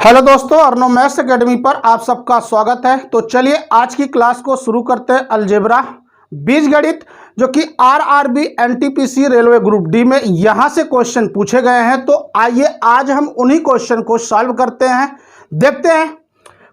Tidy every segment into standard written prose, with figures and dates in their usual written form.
Hello दोस्तों, अर्नो maths academy पर आप सबका स्वागत है। तो चलिए आज की क्लास को शुरू करते हैं। अलजेब्रा बीजगणित जो कि RRB NTPC railway group D में यहां से क्वेश्चन पूछे गए हैं। तो आइए आज हम उन्हीं क्वेश्चन को सॉल्व करते हैं। देखते हैं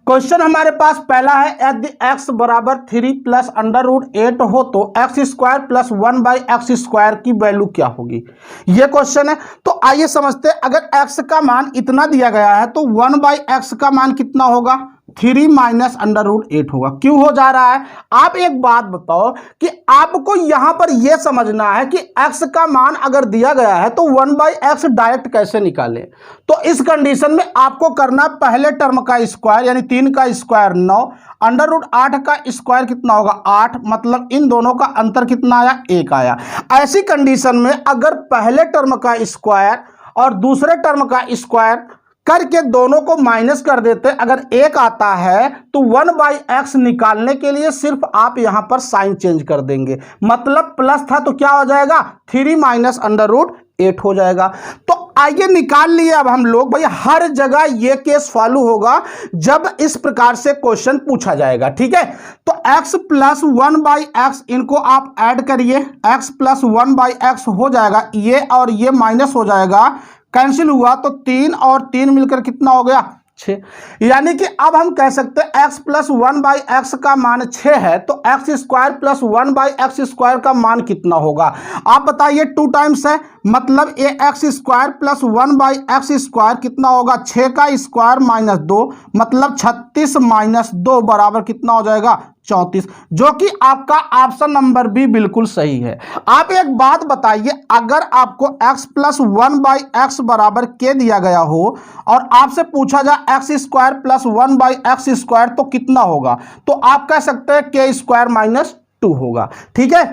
क्वेश्चन हमारे पास पहला है, यदि x बराबर 3 प्लस अंडर रूट 8 हो तो x square plus 1/x square की वैल्यू क्या होगी। ये क्वेश्चन है। तो आइए समझते हैं, अगर x का मान इतना दिया गया है तो 1/x का मान कितना होगा, 3 माइनस अंडर रूट 8 होगा। क्यों हो जा रहा है, आप एक बात बताओ कि आपको यहां पर यह समझना है कि x का मान अगर दिया गया है तो 1/x डायरेक्ट कैसे निकालें। तो इस कंडीशन में आपको करना पहले टर्म का स्क्वायर यानी 3 का स्क्वायर 9, अंडर रूट 8 का स्क्वायर कितना होगा 8, मतलब इन दोनों का अंतर कितना आया 1 आया। ऐसी कंडीशन में अगर पहले टर्म का स्क्वायर और दूसरे टर्म का स्क्वायर करके दोनों को माइनस कर देते, अगर 1 आता है तो 1/x निकालने के लिए सिर्फ आप यहां पर साइन चेंज कर देंगे, मतलब प्लस था तो क्या हो जाएगा 3 माइनस अंडर रूट 8 हो जाएगा। तो आइए निकाल लिए अब हम लोग। भाई हर जगह ये केस फॉलो होगा जब इस प्रकार से क्वेश्चन पूछा जाएगा, ठीक है। तो x प्लस 1/x इनको आप ऐड करिए, x प्लस 1/x हो जाएगा, ये और ये माइनस हो जाएगा, कैंसिल हुआ तो 3 और 3 मिलकर कितना हो गया 6। यानी कि अब हम कह सकते हैं x प्लस 1/x का मान 6 है तो x square plus 1/x square का मान कितना होगा। आप बताइए 2 टाइम्स है, मतलब ये x square plus 1/x square कितना होगा, 6 का स्क्वायर माइनस 2, मतलब 36 माइनस 2 बराबर कितना हो जाएगा 34, जो कि आपका ऑप्शन नंबर बी बिल्कुल सही है। आप एक बात बताइए, अगर आपको x प्लस 1/x बराबर के दिया गया हो और आपसे पूछा जाए x square plus 1/x square तो कितना होगा, तो आप कह सकते हैं के स्क्वायर माइनस 2 होगा, ठीक है।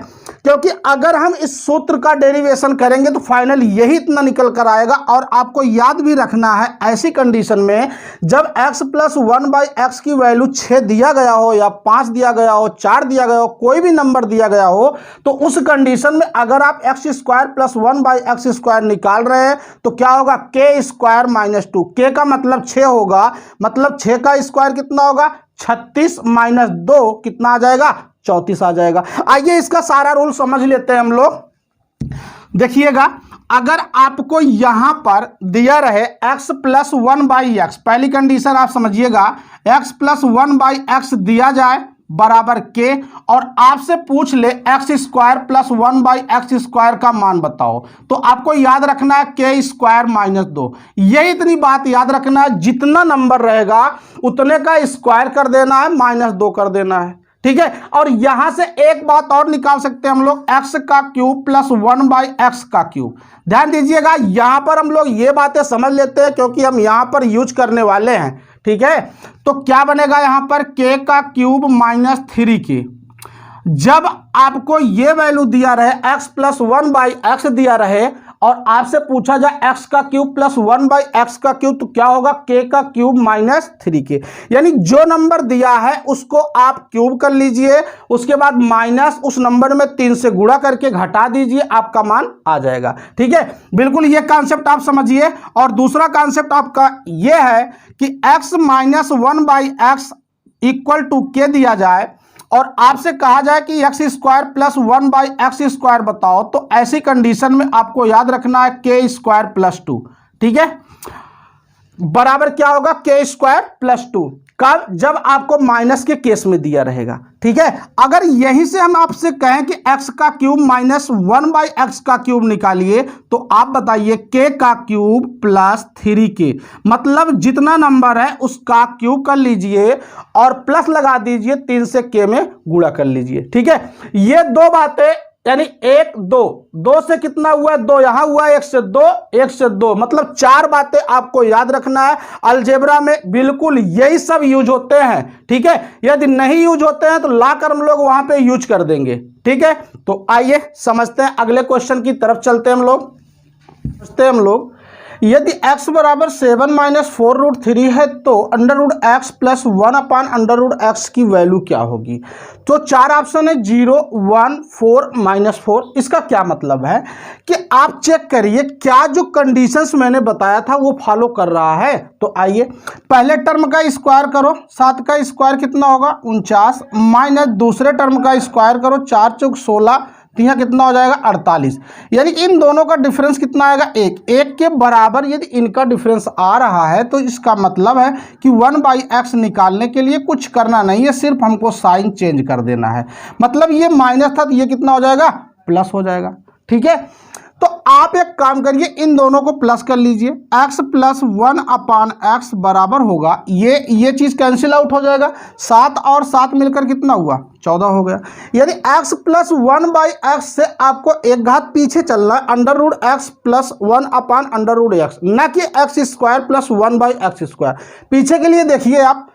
क्योंकि अगर हम इस सूत्र का डेरिवेशन करेंगे तो फाइनल यही इतना निकल कर आएगा। और आपको याद भी रखना है, ऐसी कंडीशन में जब x प्लस 1/x की वैल्यू 6 दिया गया हो या 5 दिया गया हो, 4 दिया गया हो, कोई भी नंबर दिया गया हो, तो उस कंडीशन में अगर आप x square plus 1/x square निकाल रहे हैं तो क्या होगा के स्क्वायर माइनस 2। के का मतलब 6 होगा, मतलब 6 का स्क्वायर कितना होगा 36 माइनस 2 कितना आ जाएगा 34 आ जाएगा। आइए इसका सारा रूल समझ लेते हैं हम लोग। देखिएगा, अगर आपको यहां पर दिया रहे x प्लस 1/x, पहली कंडीशन आप समझिएगा, x प्लस 1/x दिया जाए बराबर के, और आपसे पूछ ले x square plus 1/x square का मान बताओ, तो आपको याद रखना है के स्क्वायर माइनस 2। ये इतनी बात याद रखना है, जितना नंबर रहेगा उतने का स्क्वायर कर देना है, माइनस 2 कर देना है, ठीक है। और यहां से एक बात और निकाल सकते हैं हम लोग, x का क्यूब प्लस 1/x का क्यूब। ध्यान दीजिएगा, यहां पर हम लोग ये बातें समझ लेते हैं क्योंकि हम यहां पर यूज करने वाले हैं, ठीक है। तो क्या बनेगा यहां पर k का क्यूब माइनस 3k। जब आपको ये वैल्यू दिया रहे x प्लस 1/x दिया रहे और आपसे पूछा जाए x का क्यूब प्लस 1/x का क्यूब, तो क्या होगा k का क्यूब माइनस 3k। यानी जो नंबर दिया है उसको आप क्यूब कर लीजिए, उसके बाद माइनस उस नंबर में 3 से गुणा करके घटा दीजिए, आपका मान आ जाएगा, ठीक है। बिल्कुल ये कॉन्सेप्ट आप समझिए। और दूसरा कॉन्सेप्ट आपका ये है कि x minus 1/x equal to के दिया जाए और आपसे कहा जाए कि x square plus 1/x square बताओ, तो ऐसी कंडीशन में आपको याद रखना है के स्क्वायर प्लस 2, ठीक है, बराबर क्या होगा के स्क्वायर प्लस 2। कब, जब आपको माइनस के केस में दिया रहेगा, ठीक है। अगर यहीं से हम आपसे कहें कि x का क्यूब माइनस 1/x का क्यूब निकालिए, तो आप बताइए k का क्यूब प्लस 3k, मतलब जितना नंबर है उसका क्यूब कर लीजिए और प्लस लगा दीजिए, 3 से k में गुणा कर लीजिए, ठीक है। ये दो बातें, यानी 1 2 2 से कितना हुआ 2, यहां हुआ 1 से 2 1 से 2, मतलब 4 बातें आपको याद रखना है। अलजेब्रा में बिल्कुल यही सब यूज होते हैं, ठीक है। यदि नहीं यूज होते हैं तो लाकर हम लोग वहां पे यूज कर देंगे, ठीक है। तो आइए समझते हैं, अगले क्वेश्चन की तरफ चलते हैं हम लोग। यदि x बराबर 7 माइनस 4√3 है तो √x प्लस 1/√x की वैल्यू क्या होगी। तो चार ऑप्शन है 0, 1, 4, -4। इसका क्या मतलब है कि आप चेक करिए क्या जो कंडीशंस मैंने बताया था वो फॉलो कर रहा है। तो आइए पहले टर्म का स्क्वायर करो, 7 का स्क्वायर कितना होगा 49, माइनस दूसरे टर्म का स्क्वायर करो, 4 चौक 16, तो यहाँ कितना हो जाएगा 48। यानी इन दोनों का डिफरेंस कितना आएगा 1 के बराबर। यदि इनका डिफरेंस आ रहा है तो इसका मतलब है कि 1/x निकालने के लिए कुछ करना नहीं है, सिर्फ हमको साइन चेंज कर देना है। मतलब ये माइनस था तो ये कितना हो जाएगा प्लस हो जाएगा। ठीक है, तो आप एक काम करिए इन दोनों को प्लस कर लीजिए, x प्लस 1/x बराबर होगा, ये चीज कैंसिल आउट हो जाएगा, 7 और 7 मिलकर कितना हुआ 14 हो गया। यानी x प्लस 1/x से आपको एक घात पीछे चलना है, √x प्लस 1/√x, ना कि x² प्लस 1/x²। पीछे के लिए देखिए आप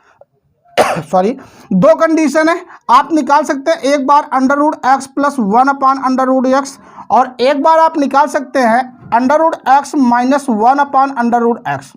सॉरी, दो कंडीशन है, आप निकाल सकते हैं एक बार √x प्लस 1/√x और एक बार आप निकाल सकते हैं √x माइनस 1/√x।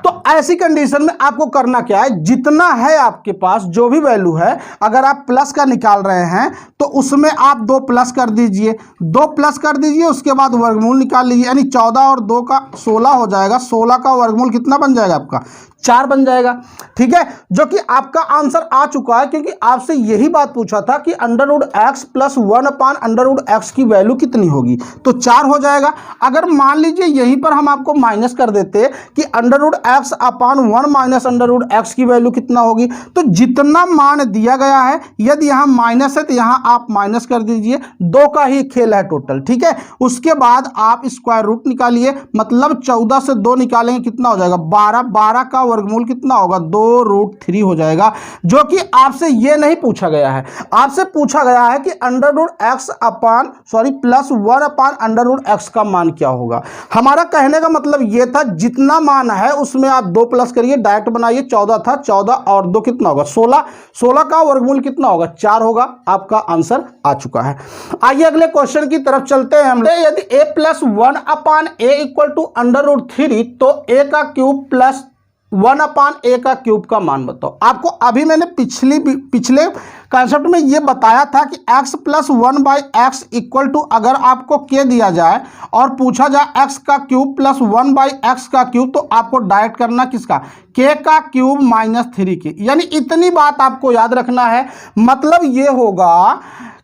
तो ऐसी कंडीशन में आपको करना क्या है, जितना है आपके पास जो भी वैल्यू है, अगर आप प्लस का निकाल रहे हैं तो उसमें आप 2 प्लस कर दीजिए, 2 प्लस कर दीजिए, उसके बाद वर्गमूल निकाल लीजिए। यानी 14 और 2 का 16 हो जाएगा, 16 का वर्गमूल कितना बन जाएगा आपका 4 बन जाएगा। ठीक है, जो कि आपका आंसर आ चुका है, क्योंकि आपसे यही बात पूछा था कि √x प्लस 1/√x की वैल्यू कितनी होगी, तो 4 हो जाएगा। अगर मान लीजिए यहीं पर हम आपको माइनस कर देते कि √x अपान 1 माइनस √x की वैल्यू कितना होगी, तो जितना मान दिया गया है, यदि यहाँ माइनस है तो यहाँ आप माइनस कर दीजिए, 2 का ही खेल है टोटल। ठीक है, उसके बाद आप स्क्वायर रूट निकालिए, मतलब 14 से 2 निकालेंगे कितना हो जाएगा 12, 12 का वर्गमूल कितना होगा 2√3 हो जाएगा। जो कि आपसे ये नहीं पूछा गया है, आपसे पूछा गया है कि √x अपान प्लस 1/√x का मान क्या होगा। हमारा कहने का मतलब ये था जितना मान है उसमें आप 2 प्लस करिए, डायरेक्ट बनाइए, 14 था, 14 और 2 कितना होगा 16, 16 का वर्गमूल कितना होगा 4 होगा। आपका आंसर आ चुका है। आइए अगले क्वेश्चन की तरफ चलते हैं हम। यदि a plus 1/a equal to √3 तो a का क्यूब प्लस 1/a का क्यूब का मान बताओ। आपको अभी मैंने पिछले कॉन्सेप्ट में ये बताया था कि x plus 1/x equal to, अगर आपको k दिया जाए और पूछा जाए x का क्यूब प्लस 1/x का क्यूब, तो आपको डायरेक्ट करना किसका k का क्यूब -3 की। यानी इतनी बात आपको याद रखना है। मतलब ये होगा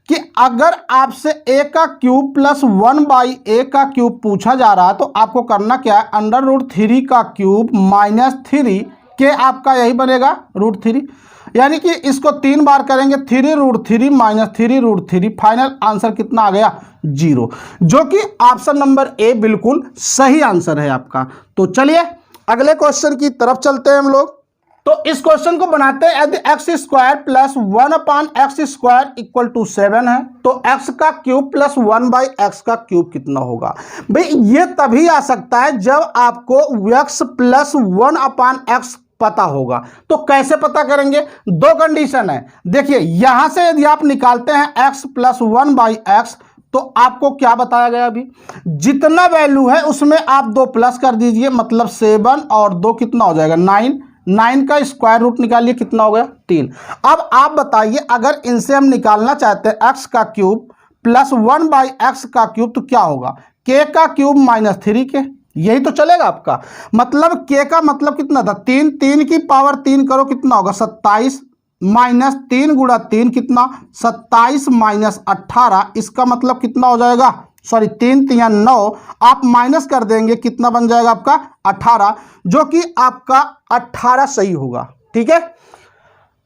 कि अगर आपसे a का क्यूब प्लस 1/a का क्यूब पूछा जा रहा है तो आपको करना क्या है, √3 का क्यूब -3 के आपका यही बनेगा √3। यानी कि इसको 3 बार करेंगे, 3√3 -3√3, फाइनल आंसर कितना आ गया 0, जो कि ऑप्शन नंबर ए बिल्कुल सही आंसर है आपका। तो चलिए अगले क्वेश्चन की तरफ चलते हैं हम लोग। तो इस क्वेश्चन को बनाते हैं। यदि x² plus 1/x² equal to 7 है तो x का क्यूब प्लस 1/x का क्यूब कितना होगा। भाई ये तभी आ सकता है जब आपको x प्लस 1/x पता होगा। तो कैसे पता करेंगे, 2 कंडीशन है। देखिए यहां से यदि आप निकालते हैं x प्लस 1/x तो आपको क्या बताया गया, अभी जितना वैल्यू है उसमें आप 2 प्लस कर दीजिए, मतलब 7 और 2 कितना हो जाएगा 9, 9 का स्क्वायर रूट निकालिए कितना हो गया 3। अब आप बताइए अगर इनसे हम निकालना चाहते हैं x का क्यूब प्लस 1/x का क्यूब तो क्या होगा, k का क्यूब -3 के, यही तो चलेगा आपका। मतलब k का मतलब कितना था 3, 3 की पावर 3 करो कितना होगा 27, -3 गुणा 3 कितना 27 -18, इसका मतलब कितना हो जाएगा, सॉरी 3 3 9, आप माइनस कर देंगे कितना बन जाएगा आपका 18, जो कि आपका 18 सही होगा। ठीक है,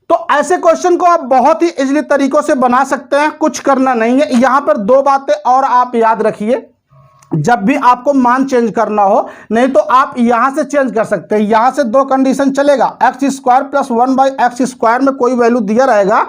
तो ऐसे क्वेश्चन को आप बहुत ही इजीली तरीकों से बना सकते हैं, कुछ करना नहीं है। यहां पर 2 बातें और आप याद रखिए, जब भी आपको मान चेंज करना हो, नहीं तो आप यहां से चेंज कर सकते हैं। यहां से 2 कंडीशन चलेगा, x² प्लस 1/x² में कोई वैल्यू दिया रहेगा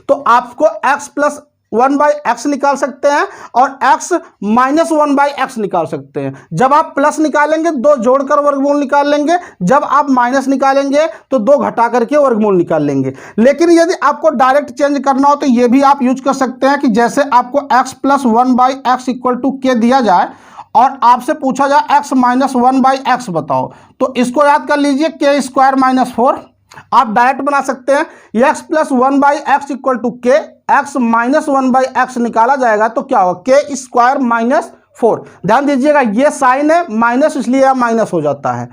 तो आपको x प्लस 1/x निकाल सकते हैं और x माइनस 1/x निकाल सकते हैं। जब आप प्लस निकालेंगे 2 जोड़कर वर्गमूल निकाल लेंगे, जब आप माइनस निकालेंगे तो 2 घटा करके वर्गमूल निकाल लेंगे। लेकिन यदि आपको डायरेक्ट चेंज करना हो तो ये भी आप यूज कर सकते हैं कि जैसे आपको x plus 1/x equal to k दिया जाए और आपसे पूछा जाए x माइनस 1/x बताओ, तो इसको याद कर लीजिए k स्क्वायर माइनस 4। आप डायरेक्ट बना सकते हैं, x plus 1/x equal to k, x minus 1/x निकाला जाएगा तो क्या होगा, k स्क्वायर माइनस 4। ध्यान दीजिएगा ये साइन है माइनस, इसलिए यह माइनस हो जाता है।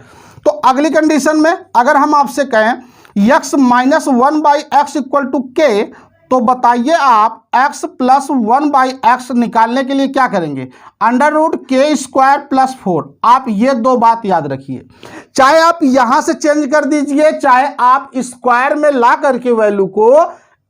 तो अगली कंडीशन में अगर हम आपसे कहें x minus 1/x equal to k, तो बताइए आप x प्लस 1/x निकालने के लिए क्या करेंगे, under root k square plus 4। आप ये दो बात याद रखिए, चाहे आप यहां से चेंज कर दीजिए, चाहे आप स्क्वायर में ला करके वैल्यू को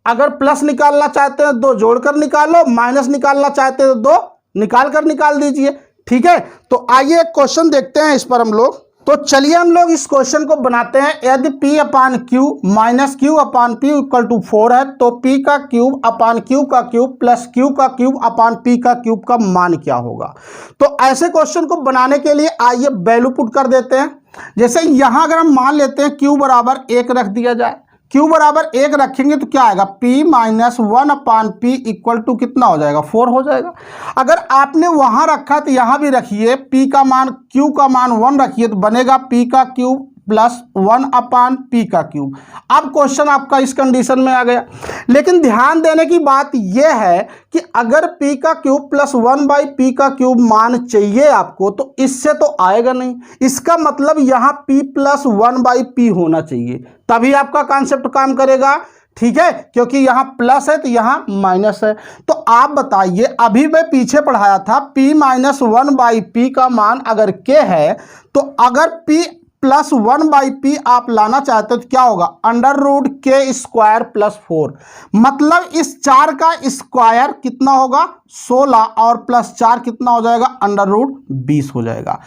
अगर प्लस निकालना चाहते हैं दो जोड़कर निकालो, माइनस निकालना चाहते हैं तो दो निकाल कर निकाल दीजिए। ठीक है, तो आइए एक क्वेश्चन देखते हैं इस पर हम लोग। तो चलिए हम लोग इस क्वेश्चन को बनाते हैं। यदि p upon Q minus Q upon P equal to 4 है, तो p का क्यूब अपान क्यू का क्यूब प्लस क्यू का क्यूब अपान p का क्यूब का मान क्या होगा। तो ऐसे क्वेश्चन को बनाने के लिए आइए वैल्यू पुट कर देते हैं। जैसे यहां अगर हम मान लेते हैं q बराबर 1 रख दिया जाए, q बराबर 1 रखेंगे तो क्या आएगा, p minus 1 upon P equal to कितना हो जाएगा, 4 हो जाएगा। अगर आपने वहां रखा तो यहां भी रखिए, p का मान q का मान 1 रखिए तो बनेगा p का क्यूब प्लस 1 अपान पी का क्यूब। अब क्वेश्चन आपका इस कंडीशन में आ गया। लेकिन ध्यान देने की बात यह है कि अगर p का क्यूब प्लस 1/p का क्यूब मान चाहिए आपको, तो इससे तो आएगा नहीं। इसका मतलब यहाँ p प्लस 1/p होना चाहिए, तभी आपका कॉन्सेप्ट काम करेगा। ठीक है, क्योंकि यहाँ प्लस है तो यहाँ माइनस है। तो आप बताइए, अभी मैं पीछे पढ़ाया था p माइनस 1/p का मान अगर k है, तो अगर p प्लस 1/p आप लाना चाहते हो तो क्या होगा, under root k square plus 4। मतलब इस 4 का स्क्वायर कितना होगा, 16, और प्लस 4 कितना हो जाएगा, अंडर रूट 20 हो जाएगा।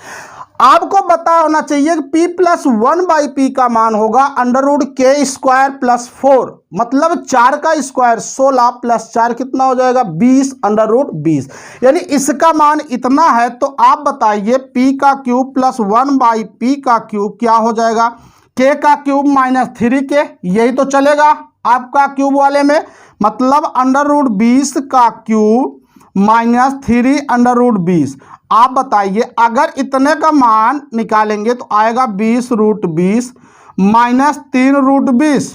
आपको पता होना चाहिए कि p प्लस 1/p का मान होगा under root k square plus 4। मतलब 4 का स्क्वायर 16 प्लस 4 कितना हो जाएगा, 20, अंडर रूट 20। यानी इसका मान इतना है। तो आप बताइए p का क्यूब प्लस 1/p का क्यूब क्या हो जाएगा, k का क्यूब माइनस 3k, यही तो चलेगा आपका क्यूब वाले में। मतलब अंडर रूट 20 का क्यूब माइनस 3 अंडर रूट 20। आप बताइए अगर इतने का मान निकालेंगे तो आएगा 20 रूट 20 माइनस 3 रूट 20।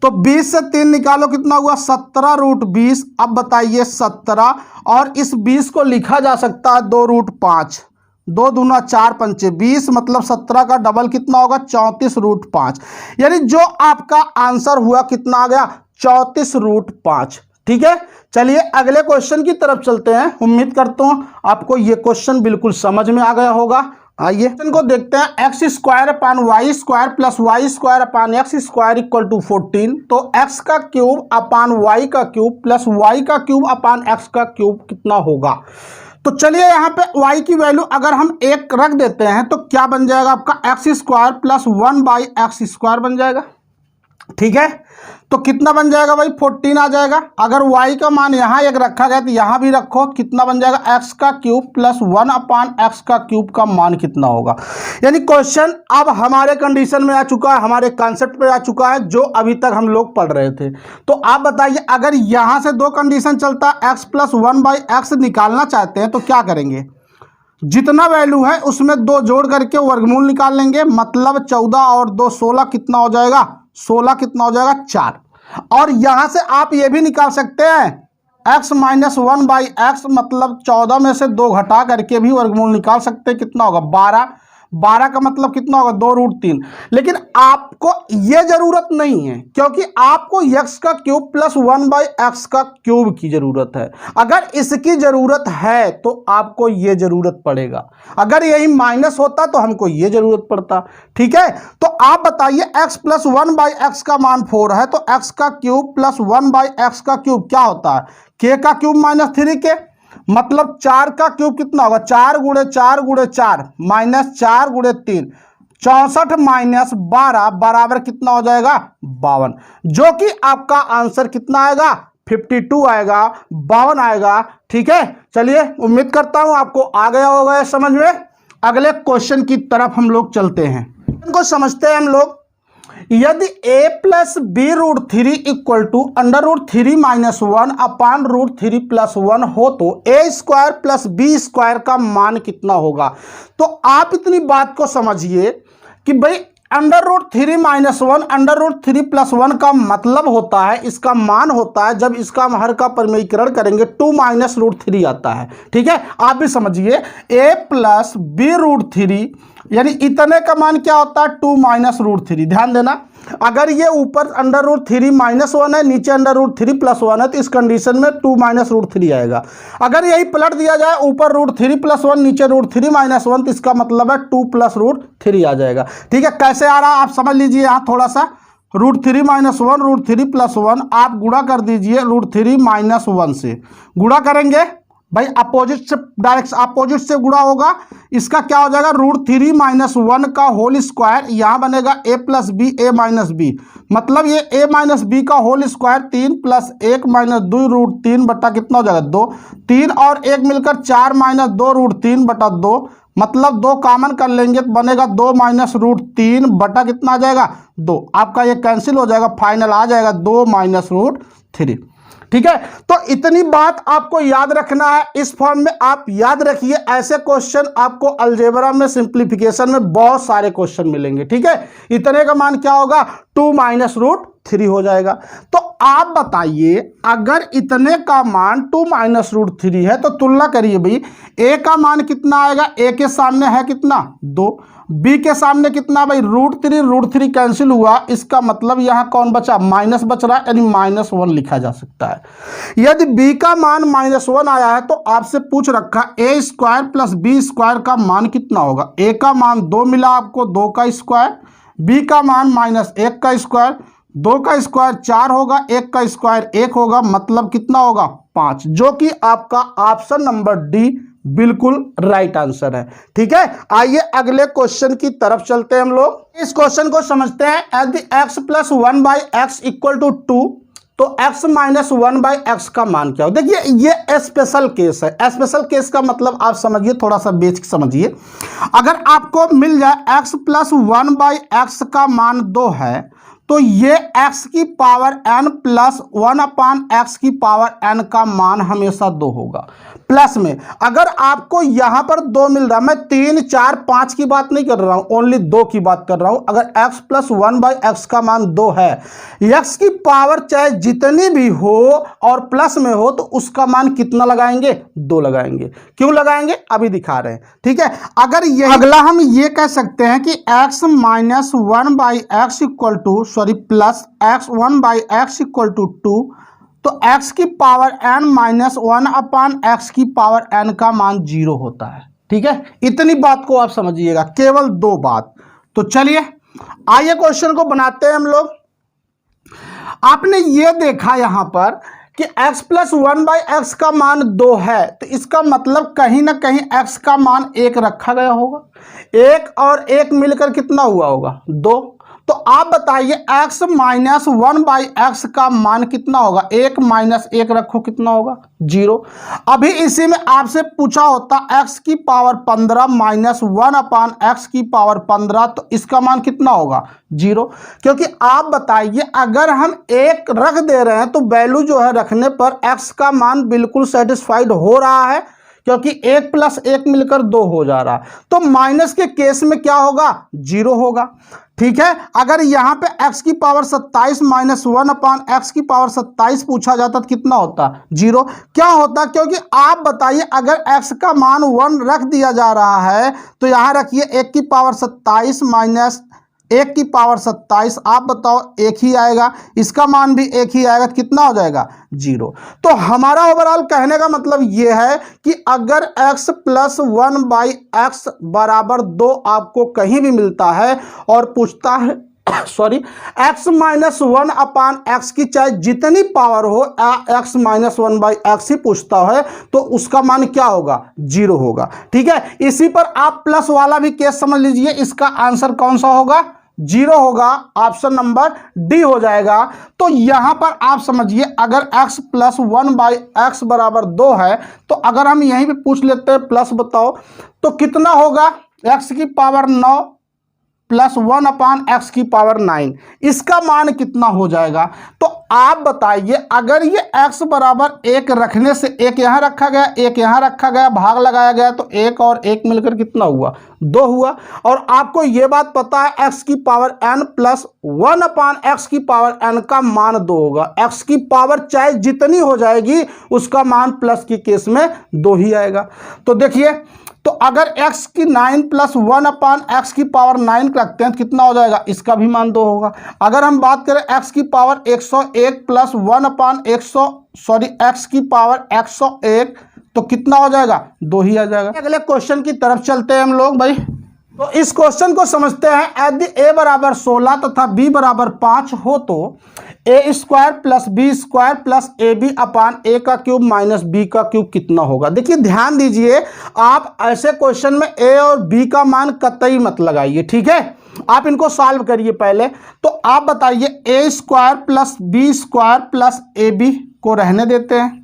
तो 20 से 3 निकालो कितना हुआ, 17 रूट 20। अब बताइए 17, और इस 20 को लिखा जा सकता है 2 रूट 5, 2 दूना 4 पंचे 20, मतलब 17 का डबल कितना होगा, 34 रूट 5। यानी जो आपका आंसर हुआ कितना आ गया, 34 रूट 5। ठीक है, चलिए अगले क्वेश्चन की तरफ चलते हैं। उम्मीद करता हूं आपको ये क्वेश्चन बिल्कुल समझ में आ गया होगा। आइए इनको देखते हैं। X square upon Y square plus Y square upon X square equal to 14। तो एक्स का क्यूब अपान वाई का क्यूब प्लस वाई का क्यूब अपान एक्स का क्यूब कितना होगा। तो चलिए यहाँ पे y की वैल्यू अगर हम 1 रख देते हैं तो क्या बन जाएगा आपका, x square plus 1/x square बन जाएगा। ठीक है, तो कितना बन जाएगा भाई, 14 आ जाएगा। अगर y का मान यहाँ 1 रखा गया तो यहाँ भी रखो, कितना बन जाएगा, x का क्यूब प्लस 1 अपान एक्स का क्यूब का मान कितना होगा। यानी क्वेश्चन अब हमारे कंडीशन में आ चुका है, हमारे कॉन्सेप्ट पे आ चुका है, जो अभी तक हम लोग पढ़ रहे थे। तो आप बताइए अगर यहाँ से दो कंडीशन चलता है, x प्लस 1/x निकालना चाहते हैं तो क्या करेंगे, जितना वैल्यू है उसमें 2 जोड़ करके वर्गमूल निकाल लेंगे। मतलब 14 और 2 16 कितना हो जाएगा, 16 कितना हो जाएगा, 4। और यहां से आप ये भी निकाल सकते हैं x माइनस 1/x, मतलब 14 में से 2 घटा करके भी वर्गमूल निकाल सकते हैं, कितना होगा, 12। 12 का मतलब कितना होगा, 2 रूट 3। लेकिन आपको ये जरूरत नहीं है, क्योंकि आपको x का क्यूब प्लस 1/x का क्यूब की जरूरत है। अगर इसकी जरूरत है तो आपको ये जरूरत पड़ेगा, अगर यही माइनस होता तो हमको ये जरूरत पड़ता। ठीक है, तो आप बताइए x प्लस 1/x का मान 4 है, तो x का क्यूब प्लस 1/x का क्यूब क्या होता है, k का क्यूब माइनस 3k। मतलब 4 का क्यूब कितना होगा, 4 गुणे 4 गुणे 4 माइनस 4 गुणे 3, 64 माइनस 12 बराबर कितना हो जाएगा, 52। जो कि आपका आंसर कितना आएगा, 52 आएगा, 52 आएगा। ठीक है, चलिए उम्मीद करता हूं आपको आ गया होगा समझ में। अगले क्वेश्चन की तरफ हम लोग चलते हैं, इनको समझते हैं हम लोग। यदि a plus B root three equal to under root three minus one upon root three plus one हो तो a square plus B square का मान कितना होगा। तो आप इतनी बात को समझिए कि भाई under root three minus one under root three plus one का मतलब होता है, इसका मान होता है जब इसका हर का परिमेयीकरण करेंगे टू माइनस रूट थ्री आता है। ठीक है, आप भी समझिए a plus B root three यानी इतने का मान क्या होता है टू माइनस रूट थ्री। ध्यान देना, अगर ये ऊपर under root three minus one है नीचे under root three plus one है तो इस कंडीशन में टू माइनस रूट थ्री आएगा। अगर यही पलट दिया जाए ऊपर रूट थ्री प्लस वन नीचे रूट थ्री माइनस वन तो इसका मतलब है टू प्लस रूट थ्री आ जाएगा। ठीक है, कैसे आ रहा है आप समझ लीजिए। यहाँ थोड़ा सा root three minus one root three plus one आप गुणा कर दीजिए रूट थ्री माइनस वन से। गुणा करेंगे भाई अपोजिट से, डायरेक्ट अपोजिट से गुणा होगा, इसका क्या हो जाएगा रूट थ्री माइनस वन का होल स्क्वायर, यहाँ बनेगा a plus B A minus B, मतलब ये a माइनस बी का होल स्क्वायर तीन प्लस एक माइनस दो रूट तीन बटा कितना हो जाएगा दो, तीन और एक मिलकर चार माइनस दो रूट तीन बटा दो, मतलब दो कॉमन कर लेंगे तो बनेगा दो माइनस रूट तीन बटा कितना आ जाएगा दो। आपका ये कैंसिल हो जाएगा, फाइनल आ जाएगा दो माइनस रूट थ्री। ठीक है, तो इतनी बात आपको याद रखना है। इस फॉर्म में आप याद रखिए, ऐसे क्वेश्चन आपको अलजेब्रा में सिंप्लीफिकेशन में बहुत सारे क्वेश्चन मिलेंगे। ठीक है, इतने का मान क्या होगा टू माइनस रूट थ्री हो जाएगा। तो आप बताइए अगर इतने का मान टू माइनस रूट थ्री है तो तुलना करिए भाई, a का मान कितना आएगा, a के सामने है कितना दो, b के सामने कितना भाई रूट थ्री कैंसिल हुआ, इसका मतलब यहाँ कौन बचा माइनस बच रहा है, यानी माइनस वन लिखा जा सकता है। यदि b का मान माइनस वन आया है तो आपसे पूछ रखा a square plus B square का मान कितना होगा। a का मान दो मिला आपको, दो का स्क्वायर, b का मान माइनस एक का स्क्वायर, दो का स्क्वायर चार होगा, एक का स्क्वायर एक होगा, मतलब कितना होगा पांच, जो कि आपका ऑप्शन नंबर डी बिल्कुल राइट आंसर है। ठीक है, आइए अगले क्वेश्चन की तरफ चलते हैं हम लोग। इस क्वेश्चन को समझते हैं। यदि x plus one by X equal to two तो x minus one by X का मान क्या हो। देखिए ये स्पेशल केस है। स्पेशल केस का मतलब आप समझिए, थोड़ा सा बेसिक समझिए। अगर आपको मिल जाए x plus one by X का मान दो है तो ये x की power n plus one upon X की पावर n का मान हमेशा दो होगा। प्लस में अगर आपको यहां पर दो मिल रहा है, मैं तीन चार पांच की बात नहीं कर रहा हूं, ओनली दो की बात कर रहा हूं। अगर x plus one by X का मान दो है, x की पावर चाहे जितनी भी हो और प्लस में हो तो उसका मान कितना लगाएंगे दो लगाएंगे। क्यों लगाएंगे अभी दिखा रहे हैं। ठीक है, अगर ये अगला हम ये कह सकते हैं कि x minus one by X equal to plus X one by X equal to two, तो x की power n minus one upon X की पावर n का मान जीरो होता है। ठीक है, इतनी बात को आप समझिएगा, केवल दो बात। तो चलिए आइए क्वेश्चन को बनाते हैं हम लोग। आपने ये देखा यहां पर कि x plus one by X का मान दो है, तो इसका मतलब कहीं ना कहीं x का मान एक रखा गया होगा। एक और एक मिलकर कितना हुआ होगा दो। तो आप बताइए x minus one by X का मान कितना होगा, एक माइनस एक रखो कितना होगा जीरो। अभी इसी में आपसे पूछा होता x की power 15 minus one upon X की पावर 15, तो इसका मान कितना होगा जीरो। क्योंकि आप बताइए अगर हम एक रख दे रहे हैं तो वैल्यू जो है रखने पर x का मान बिल्कुल सेटिस्फाइड हो रहा है, क्योंकि एक प्लस एक मिलकर दो हो जा रहा है। तो माइनस के केस में क्या होगा जीरो होगा। ठीक है, अगर यहां पे x की power 27 minus one upon X की पावर 27 पूछा जाता तो कितना होता जीरो। क्या होता, क्योंकि आप बताइए अगर x का मान वन रख दिया जा रहा है तो यहां रखिए एक की पावर 27 माइनस एक की पावर 27, आप बताओ एक ही आएगा, इसका मान भी एक ही आएगा, कितना हो जाएगा जीरो। तो हमारा ओवरऑल कहने का मतलब यह है कि अगर x plus one by x बराबर दो आपको कहीं भी मिलता है और पूछता है x minus one upon X की चाहे जितनी पावर हो, x minus one by X ही पूछता है, तो उसका मान क्या होगा जीरो होगा। ठीक है, इसी पर आप प्लस वाला भी केस समझ लीजिए, इसका आंसर कौन सा होगा जीरो होगा, ऑप्शन नंबर डी हो जाएगा। तो यहां पर आप समझिए अगर x plus one by x बराबर दो है तो अगर हम यहीं पे पूछ लेते हैं प्लस बताओ तो कितना होगा, x की पावर 9 प्लस 1/x की पावर 9, इसका मान कितना हो जाएगा? तो आप बताइए, अगर ये x बराबर 1 रखने से, एक यहाँ रखा गया, एक यहाँ रखा गया, भाग लगाया गया, तो 1 और 1 मिलकर कितना हुआ? 2 हुआ। और आपको ये बात पता है x की पावर n प्लस 1/x की पावर n का मान 2 होगा। x की पावर चाहे जितनी हो जाएगी उसका मान प्लस की केस में 2 ही आएगा। तो देखिए, तो अगर x की 9 प्लस 1/x की पावर 9 रखते हैं तो कितना हो जाएगा? इसका भी मान 2 होगा। अगर हम बात करें x की पावर 101 प्लस 1/x की पावर 101, तो कितना हो जाएगा? 2 ही आ जाएगा। अगले क्वेश्चन की तरफ चलते हैं हम लोग भाई। तो इस क्वेश्चन को समझते हैं। यदि a बराबर 16 तथा b बराबर 5 हो तो a square plus B square plus A B upon A का क्यूब माइनस बी का क्यूब कितना होगा? देखिए ध्यान दीजिए, आप ऐसे क्वेश्चन में a और b का मान कतई मत लगाइए, ठीक है? आप इनको सॉल्व करिए पहले। तो आप बताइए, a square plus B square plus A B को रहने देते हैं।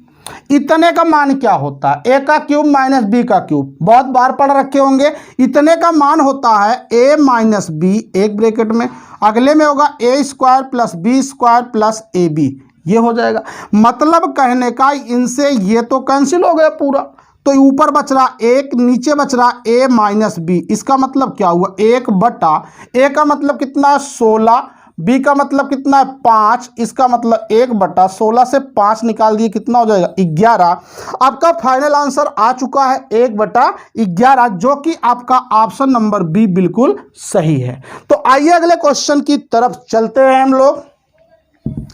इतने का मान क्या होता है? ए का क्यूब माइनस बी का क्यूब, बहुत बार पढ़ रखे होंगे। इतने का मान होता है ए माइनस बी, एक ब्रैकेट में, अगले में होगा A square plus B square plus A B, ये हो जाएगा। मतलब कहने का इनसे ये तो कैंसिल हो गया पूरा, तो ऊपर बच रहा एक, नीचे बच रहा ए माइनस बी। इसका मतलब क्या हुआ? 1/, ए का मतलब कितना? 16, बी का मतलब कितना है? 5, इसका मतलब 1/16 से 5 निकाल दिए, कितना हो जाएगा? 11। आपका फाइनल आंसर आ चुका है 1/11, जो कि आपका ऑप्शन नंबर बी बिल्कुल सही है। तो आइए अगले क्वेश्चन की तरफ चलते हैं हम लोग।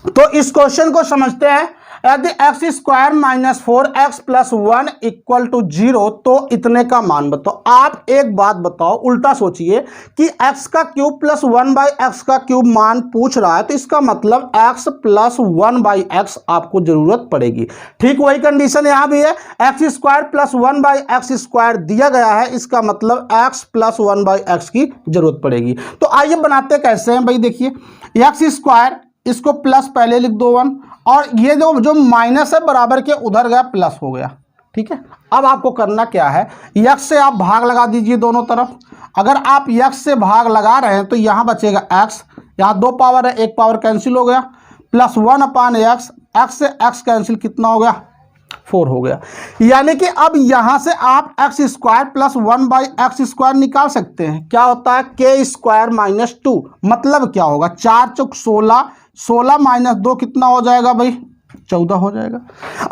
तो इस क्वेश्चन को समझते हैं। यदि X square minus 4x plus 1 equal to 0, तो इतने का मान बताओ। आप एक बात बताओ, उल्टा सोचिए कि x का क्यूब प्लस 1/x का क्यूब मान पूछ रहा है, तो इसका मतलब x प्लस 1/x आपको जरूरत पड़ेगी। ठीक वही कंडीशन यहां भी है। X square plus 1/x square दिया गया है, इसका मतलब x प्लस 1/x की जरूरत पड़ेगी। तो आइए बनाते कैसे हैं भाई। देखिए, एक्स स्क्वायर, इसको प्लस पहले लिख दो 1, और ये जो माइनस है बराबर के उधर गया, प्लस हो गया, ठीक है? अब आपको करना क्या है, यक्स से आप भाग लगा दीजिए दोनों तरफ। अगर आप यक्स से भाग लगा रहे हैं तो यहाँ बचेगा x, यहाँ 2 पावर है, 1 पावर कैंसिल हो गया, प्लस 1/x, x से x कैंसिल, कितना हो गया? 4 हो गया। यानी कि अब यहां से आप x square plus 1/x square निकाल सकते हैं। क्या होता है? के स्क्वायर माइनस 2, मतलब क्या होगा? 4 चौक 16, 16 माइनस 2 कितना हो जाएगा भाई? 14 हो जाएगा।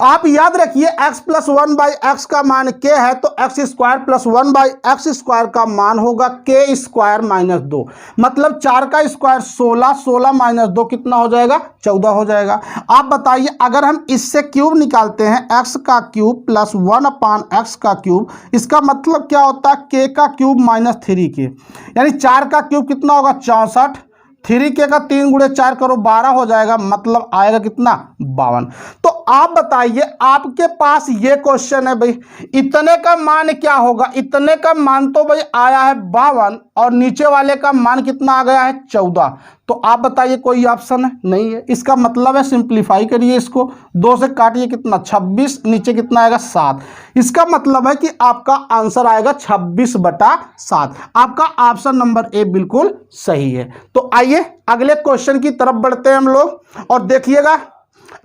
आप याद रखिए, x प्लस 1/x का मान k है, तो x square plus 1/x square का मान होगा के स्क्वायर माइनस 2, मतलब 4 का स्क्वायर 16, 16 माइनस 2 कितना हो जाएगा? 14 हो जाएगा। आप बताइए, अगर हम इससे क्यूब निकालते हैं, x का क्यूब प्लस 1/x का क्यूब, इसका मतलब क्या होता है? k का क्यूब माइनस 3k, यानी 4 का क्यूब कितना होगा? 64, 3k का 3 गुणे 4 करो, 12 हो जाएगा, मतलब आएगा कितना? 52। तो आप बताइए, आपके पास ये क्वेश्चन है भाई, इतने का मान क्या होगा? इतने का मान तो भाई आया है 52, और नीचे वाले का मान कितना आ गया है? 14। तो आप बताइए कोई ऑप्शन है? नहीं है। इसका मतलब है, सिंप्लीफाई करिए इसको, 2 से काटिए, कितना? 26, नीचे कितना आएगा? 7। इसका मतलब है कि आपका आंसर आएगा 26/7। आपका ऑप्शन नंबर ए बिल्कुल सही है। तो आइए अगले क्वेश्चन की तरफ बढ़ते हैं हम लोग, और देखिएगा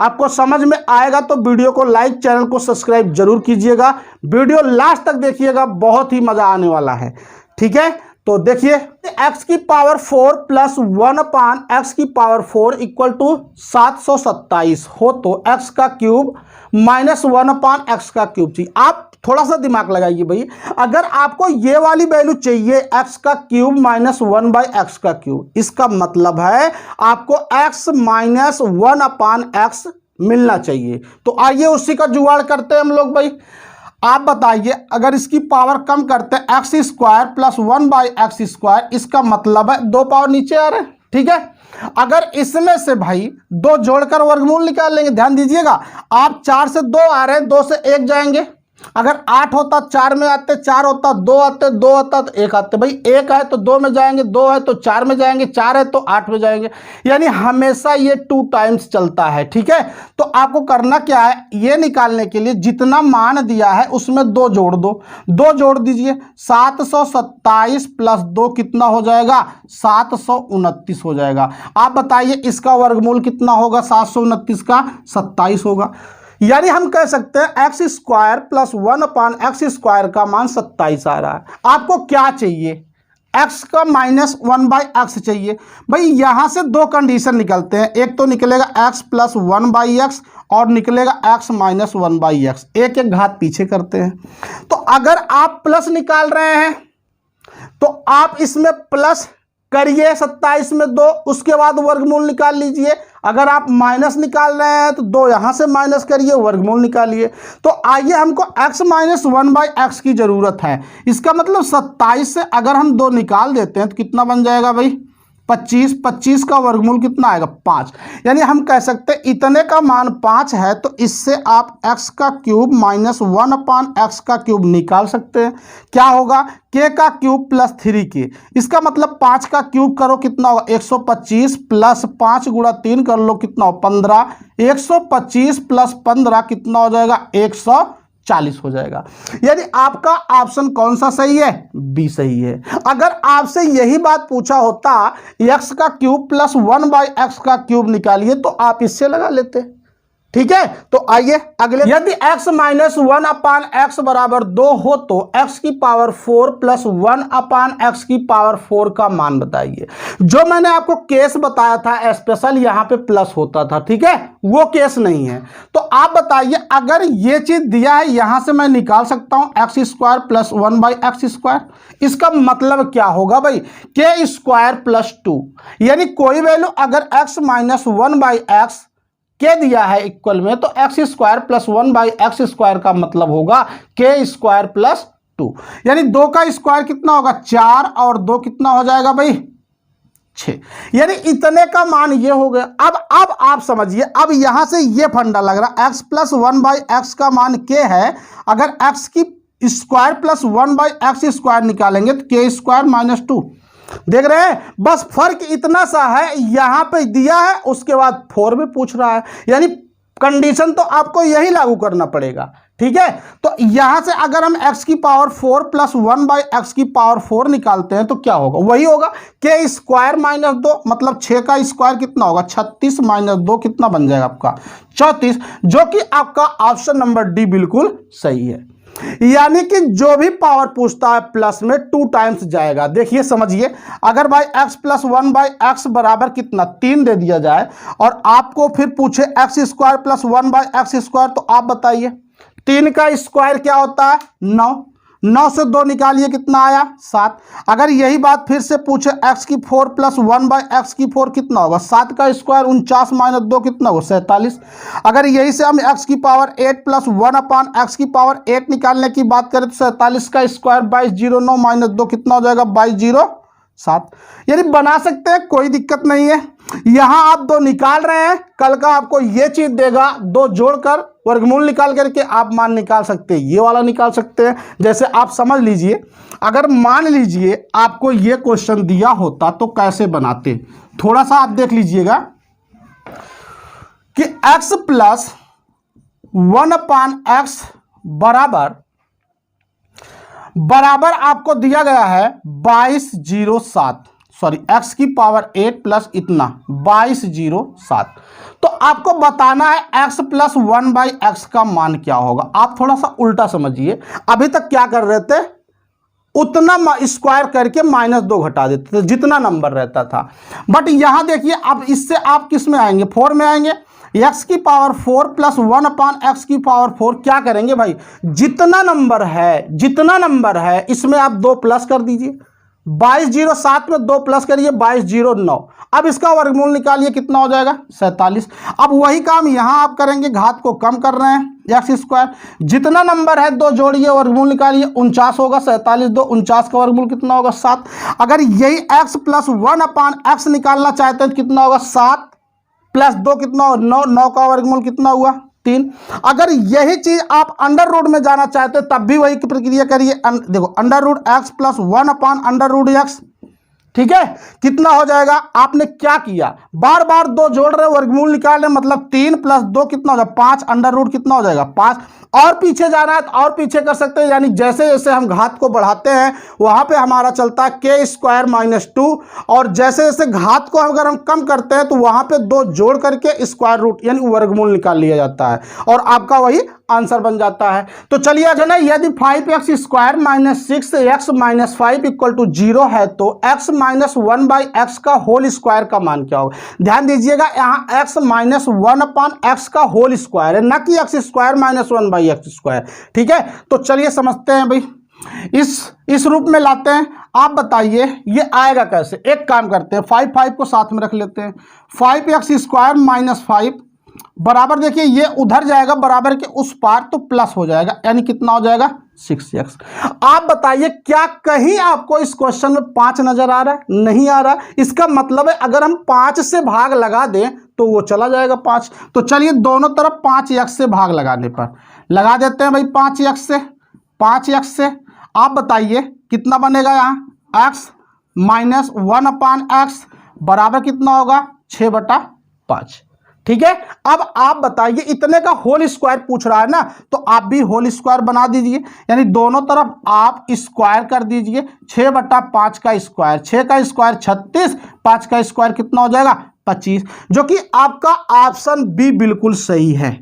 आपको समझ में आएगा तो वीडियो को लाइक, चैनल को सब्सक्राइब जरूर कीजिएगा, वीडियो लास्ट तक देखिएगा, बहुत ही मजा आने वाला है, ठीक है? तो देखिए, x की पावर 4 प्लस 1/x की पावर 4 इक्वल टू 727 हो तो x का क्यूब माइनस 1/x का क्यूब चाहिए। आप थोड़ा सा दिमाग लगाइए भाई, अगर आपको ये वाली वैल्यू चाहिए x का क्यूब माइनस 1/x का क्यूब, इसका मतलब है आपको x माइनस 1/x मिलना चाहिए। तो आइए उसी का जुगाड़ करते हैं हम लोग भाई। आप बताइए, अगर इसकी पावर कम करते हैं, X square plus 1/x square, इसका मतलब है 2 पावर नीचे आ रहे हैं, ठीक है? अगर इसमें से भाई 2 जोड़कर वर्गमूल निकाल लेंगे, ध्यान दीजिएगा, आप 4 से 2 आ रहे हैं, 2 से 1 जाएंगे, अगर 8 होता 4 में आते, 4 होता 2 आते, 2 आता तो 1 आते। भाई 1 है तो 2 में जाएंगे, 2 है तो 4 में जाएंगे, 4 है तो 8 में जाएंगे, यानी हमेशा ये 2 टाइम्स चलता है। ठीक है, तो आपको करना क्या है, ये निकालने के लिए जितना मान दिया है उसमें 2 जोड़ दो, 2 जोड़ दीजिए। 727 प्लस 2 कितना हो जाएगा, 729 हो जाएगा। आप बताइए इसका वर्गमूल कितना होगा, 729 का 27 होगा। यानी हम कह सकते हैं एक्स स्क्वायर प्लस 1/x² का मान 27 आ रहा है। आपको क्या चाहिए, x का माइनस 1/x चाहिए। भाई यहां से 2 कंडीशन निकलते हैं, एक तो निकलेगा x प्लस 1/x और निकलेगा x माइनस 1/x। एक एक घात पीछे करते हैं। तो अगर आप प्लस निकाल रहे हैं तो आप इसमें प्लस करिए 27 में 2, उसके बाद वर्गमूल निकाल लीजिए। अगर आप माइनस निकाल रहे हैं तो 2 यहां से माइनस करिए, वर्गमूल निकालिए। तो आइए, हमको x माइनस 1/x की जरूरत है। इसका मतलब 27 से अगर हम 2 निकाल देते हैं तो कितना बन जाएगा भाई, 25। 25 का वर्गमूल कितना आएगा, 5। यानी हम कह सकते हैं इतने का मान 5 है, तो इससे आप x का क्यूब माइनस 1/x का क्यूब निकाल सकते हैं। क्या होगा, k का क्यूब प्लस 3k। इसका मतलब 5 का क्यूब करो कितना होगा, 125 प्लस 5 गुणा 3 कर लो कितना हो, 15। 125 प्लस 15 कितना हो जाएगा, 140 हो जाएगा। यानी आपका ऑप्शन कौन सा सही है, बी सही है। अगर आपसे यही बात पूछा होता x का क्यूब प्लस 1/x का क्यूब निकालिए, तो आप इससे लगा लेते। ठीक है, तो आइए अगले, यदि x माइनस 1/x बराबर 2 हो तो x की पावर 4 प्लस 1/x की पावर 4 का मान बताइए। जो मैंने आपको केस बताया था स्पेशल, यहां पे प्लस होता था, ठीक है, वो केस नहीं है। तो आप बताइए, अगर ये चीज दिया है, यहां से मैं निकाल सकता हूं x² प्लस 1/x²। इसका मतलब क्या होगा भाई, k² प्लस 2। यानी कोई वैल्यू अगर x माइनस 1/x के दिया है इक्वल में, तो x² प्लस 1/x² का मतलब होगा k² प्लस 2। यानी 2 का स्क्वायर कितना होगा, 4, और 2 कितना हो जाएगा भाई, 6। यानी इतने का मान ये हो गया। अब आप समझिए, अब यहां से ये फंडा लग रहा, x प्लस 1/x का मान k है। अगर x की स्क्वायर प्लस 1/x² निकालेंगे तो k² माइनस 2। देख रहे हैं, बस फर्क इतना सा है, यहां पे दिया है उसके बाद 4 में पूछ रहा है। यानी कंडीशन तो आपको यही लागू करना पड़ेगा। ठीक है, तो यहां से अगर हम x की पावर 4 प्लस 1/x की पावर 4 निकालते हैं तो क्या होगा, वही होगा k² माइनस 2, मतलब 6 का स्क्वायर कितना होगा, 36 माइनस 2 कितना बन जाएगा आपका, 34। जो कि आपका ऑप्शन नंबर डी बिल्कुल सही है। यानी कि जो भी पावर पूछता है प्लस में 2 टाइम्स जाएगा। देखिए समझिए, अगर भाई x प्लस 1/x बराबर कितना 3 दे दिया जाए और आपको फिर पूछे x² प्लस 1/x², तो आप बताइए 3 का स्क्वायर क्या होता है, 9। 9 से 2 निकालिए कितना आया, 7। अगर यही बात फिर से पूछे x की 4 प्लस 1/x की 4 कितना होगा, 7 का स्क्वायर 49 माइनस 2 कितना होगा, 47। अगर यही से हम x की पावर 8 प्लस 1/x की पावर 8 निकालने की बात करें तो 47 का स्क्वायर 2209 माइनस 2 कितना हो जाएगा, 2207। यानी बना सकते हैं, कोई दिक्कत नहीं है। यहां आप 2 निकाल रहे हैं, कल का आपको ये चीज देगा, 2 जोड़कर वर्गमूल निकाल करके आप मान निकाल सकते हैं, ये वाला निकाल सकते हैं। जैसे आप समझ लीजिए, अगर मान लीजिए आपको ये क्वेश्चन दिया होता तो कैसे बनाते, थोड़ा सा आप देख लीजिएगा कि x प्लस 1/x बराबर आपको दिया गया है 2207, सॉरी x की पावर 8 प्लस इतना 2207। तो आपको बताना है x प्लस 1/x का मान क्या होगा। आप थोड़ा सा उल्टा समझिए, अभी तक क्या कर रहे थे, उतना स्क्वायर करके -2 घटा देते थे जितना नंबर रहता था। बट यहां देखिए, अब इससे आप किस में आएंगे, 4 में आएंगे। x की पावर 4 प्लस 1/x की पावर 4 क्या करेंगे भाई, जितना नंबर है इसमें आप 2 प्लस कर दीजिए। 2207 में 2 प्लस करिए, 2209। अब इसका वर्गमूल निकालिए कितना हो जाएगा, 47। अब वही काम यहां आप करेंगे, घात को कम कर रहे हैं, x²। जितना नंबर है 2 जोड़िए, वर्गमूल निकालिए, 49 होगा। 47 2 49 का वर्गमूल कितना होगा, 7। अगर यही x प्लस 1/x निकालना चाहते हैं तो कितना होगा, 7 प्लस 2 कितना होगा, 9। 9 का वर्गमूल कितना हुआ, 3। अगर यही चीज आप अंडर रूट में जाना चाहते तब भी वही प्रक्रिया करिए। देखो under root x plus 1/√x, ठीक है, कितना हो जाएगा? आपने क्या किया, बार बार 2 जोड़ रहे, वर्गमूल निकाल रहे, मतलब 3 + 2 कितना हो जाएगा? 5। अंडर रूट कितना हो जाएगा? 5। और पीछे जाना है तो और पीछे कर सकते हैं, यानी जैसे जैसे हम घात को बढ़ाते हैं वहां पे हमारा चलता है k² - 2, और जैसे जैसे घात को अगर हम कम करते हैं तो वहां पे 2 जोड़ करके स्क्वायर रूट यानी वर्गमूल निकाल लिया जाता है और आपका वही आंसर बन जाता है। तो चलिए अच्छा, यदि 5x² - 6x - 5 = 0 है तो x - 1/x का होल स्क्वायर का मान क्या होगा? ध्यान दीजिएगा, यहाँ x - 1/x का होल स्क्वायर है, ना कि x² - 1/x²। ठीक है, तो चलिए समझते हैं भाई, इस रूप में लाते हैं। आप बताइए ये आएगा कैसे? एक काम करते हैं, 5 को साथ में रख लेते हैं। 5x² - 5 बराबर, देखिए ये उधर जाएगा बराबर के उस पार तो प्लस हो जाएगा, यानी कितना हो जाएगा? 6x। आप बताइए क्या कहीं आपको इस क्वेश्चन में 5 नजर आ रहा है? नहीं आ रहा। इसका मतलब है अगर हम 5 से भाग लगा दें तो वो चला जाएगा 5। तो चलिए दोनों तरफ 5x से भाग लगाने पर लगा देते हैं भाई, 5x से। आप बताइए कितना बनेगा? यहाँ x - 1/x बराबर कितना होगा? 6/5। ठीक है, अब आप बताइए, इतने का होल स्क्वायर पूछ रहा है ना, तो आप भी होल स्क्वायर बना दीजिए, यानी दोनों तरफ आप स्क्वायर कर दीजिए। 6/5 का स्क्वायर, 6 का स्क्वायर 36, 5 का स्क्वायर कितना हो जाएगा? 25, जो कि आपका ऑप्शन बी बिल्कुल सही है।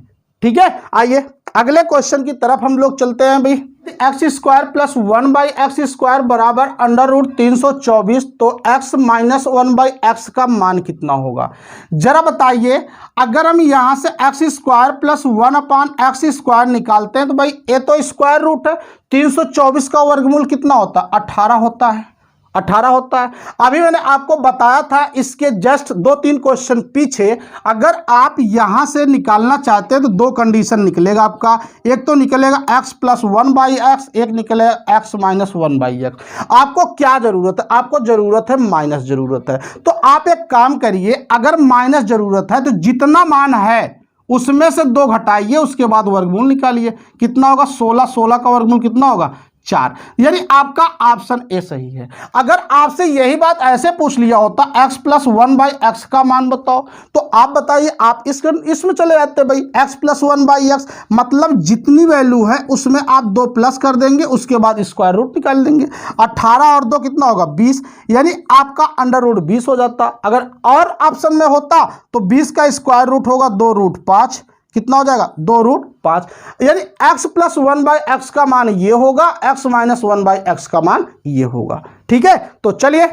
ठीक है, आइए अगले क्वेश्चन की तरफ हम लोग चलते हैं भाई। x² + 1/x² बराबर √324, तो x - 1/x का मान कितना होगा? जरा बताइए, अगर हम यहां से x² + 1/x² निकालते हैं तो भाई ये तो स्क्वायर रूट है, 324 का वर्गमूल कितना होता है? 18 होता है। 18 होता है। अभी मैंने आपको बताया था इसके जस्ट 2-3 क्वेश्चन पीछे, अगर आप यहां से निकालना चाहते हैं तो 2 कंडीशन निकलेगा आपका। एक तो निकलेगा x + 1/x, एक निकलेगा x - 1/x। आपको क्या जरूरत है? आपको जरूरत है माइनस जरूरत है। तो आप एक काम करिए, अगर माइनस जरूरत है तो जितना मान है उसमें से 2 घटाइए, उसके बाद वर्गमूल निकालिए। कितना होगा? 16 का वर्गमूल कितना होगा? 4। यानी आपका ऑप्शन ए सही है। अगर आपसे यही बात ऐसे पूछ लिया होता x + 1/x का मान बताओ, तो आप बताइए, आप इसमें चले जाते भाई, x + 1/x मतलब जितनी वैल्यू है उसमें आप 2 प्लस कर देंगे, उसके बाद स्क्वायर रूट निकाल देंगे। 18 और 2 कितना होगा? 20, यानी आपका √20 हो जाता। अगर और ऑप्शन में होता तो 20 का स्क्वायर रूट होगा 2√5, कितना हो जाएगा? 2√5, यानी x + 1/x का मान ये होगा, x - 1/x का मान ये होगा। ठीक है, तो चलिए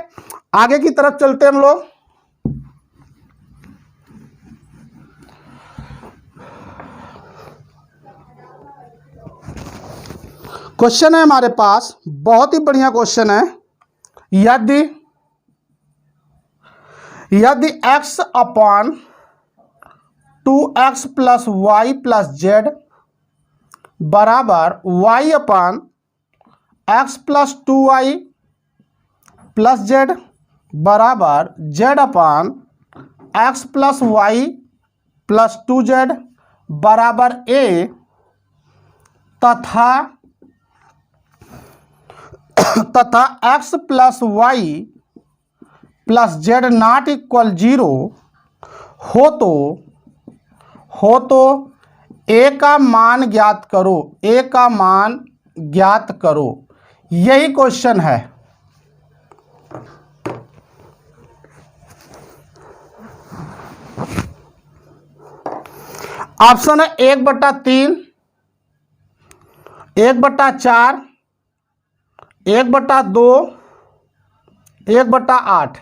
आगे की तरफ चलते हैं हम लोग। क्वेश्चन है हमारे पास, बहुत ही बढ़िया क्वेश्चन है। यदि x/2x + y + z बराबर y/x + 2y + z बराबर z/x + y + 2z बराबर a, तथा x + y + z ≠ 0 हो तो a का मान ज्ञात करो। a का मान ज्ञात करो, यही क्वेश्चन है। ऑप्शन है 1/3, 1/4, 1/2, 1/8।